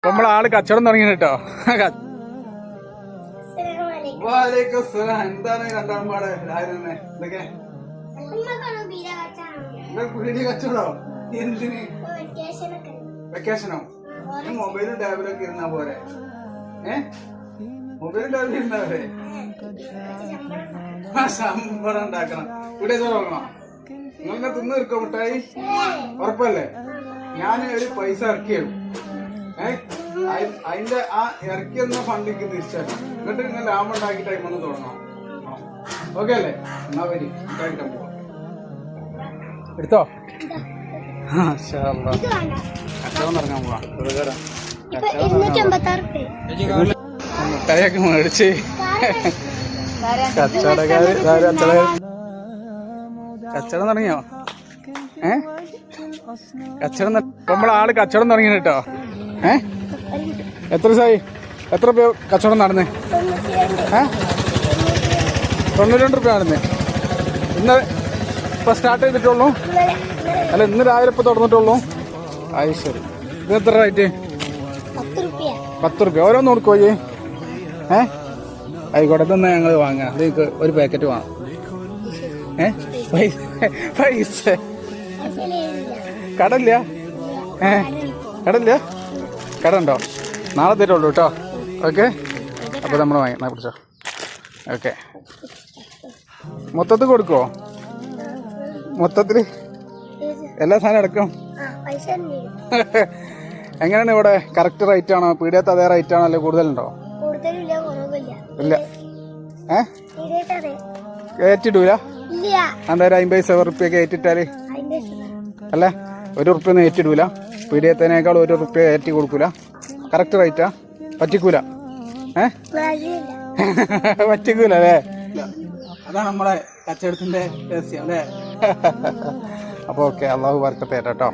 നമ്മളാള് കച്ചവടം തുടങ്ങി കേട്ടോ. എന്താണ് രണ്ടാം പാട് രാവിലെ എന്തൊക്കെ കച്ചവടോ? എന്തിന്? വെക്കേഷനോ? മൊബൈലും ടാബിലൊക്കെ ഇരുന്നാ പോരെ? മൊബൈലും ടാബിൽ ഇരുന്നാ പോരെ? ശമ്പളം ഉണ്ടാക്കണം. ഇവിടെ തുടങ്ങണം. നിങ്ങളെ തിന്ന് തീർക്കോ മിഠായി? ഉറപ്പല്ലേ? ഞാൻ ഒരു പൈസ ഇറക്കിയും അതിന്റെ ആ ഇറക്കിയെന്ന ഫണ്ടിക്ക് തിരിച്ചാക്കും. എന്നിട്ട് നിങ്ങൾ ലാഭം ഉണ്ടാക്കിയിട്ട് അതിമൊന്ന് തുടങ്ങണം. ഓക്കെ അല്ലേ? എന്നാ വരി കഴിക്കാൻ പോവാം. എടുത്തോ? കച്ചവടം തുടങ്ങാൻ പോവാം. മിഠായിയൊക്കെ മേടിച്ച് കച്ചവടം തുടങ്ങിയോ? കച്ചവടം നമ്മളാള് കച്ചവടം തുടങ്ങി കേട്ടോ. എത്ര ദിവസമായി? എത്ര രൂപ കച്ചവടം നടന്നേ? 92 രൂപ നടന്നേ. ഇന്ന് ഇപ്പൊ സ്റ്റാർട്ട് ചെയ്തിട്ടുള്ളൂ? അല്ല, ഇന്ന് രാവിലെ ഇപ്പൊ തുറന്നിട്ടുള്ളൂ. അത് ശരി. ഇത് എത്ര റേറ്റ്? 10 രൂപ. ഓരോന്ന് കൊടുക്കുമോ? ആയിക്കോട്ടെ, ഇതൊന്ന് ഞങ്ങൾ വാങ്ങാം. ഇതിക്ക് ഒരു പാക്കറ്റ് വാങ്ങാം. പൈസ കടല്ല? കടല്ല? കട ഉണ്ടോ? നാളെ തരുള്ളൂ കേട്ടോ. ഓക്കെ, അപ്പോൾ നമ്മൾ വാങ്ങി പിടിച്ചോ. ഓക്കെ, മൊത്തത്തിൽ കൊടുക്കുമോ? മൊത്തത്തിൽ എല്ലാ സാധനം എടുക്കും? എങ്ങനെയാണ് ഇവിടെ? കറക്റ്റ് റേറ്റ് ആണോ? പീടികത്ത് അതേ റേറ്റ് ആണോ? അല്ലെ കൂടുതലുണ്ടോ? ഇല്ല. കയറ്റിടൂല? എന്തായാലും 50 റുപ്യ കയറ്റിട്ടാല് അല്ല, 1 റുപ്യ ഒന്നും ഏറ്റിടൂല. പീടികത്തേനേക്കാൾ 1 റുപ്യ ഏറ്റി കൊടുക്കൂല. കറക്റ്റ് റേറ്റാ? പറ്റിക്കൂല? പറ്റിക്കൂല അല്ലേ? അതാണ് നമ്മളെ കച്ചവടത്തിന്റെ രഹസ്യം അല്ലേ? അപ്പൊ ഓക്കെ, അള്ളാഹു ബർക്കത്ത് കേട്ടോ.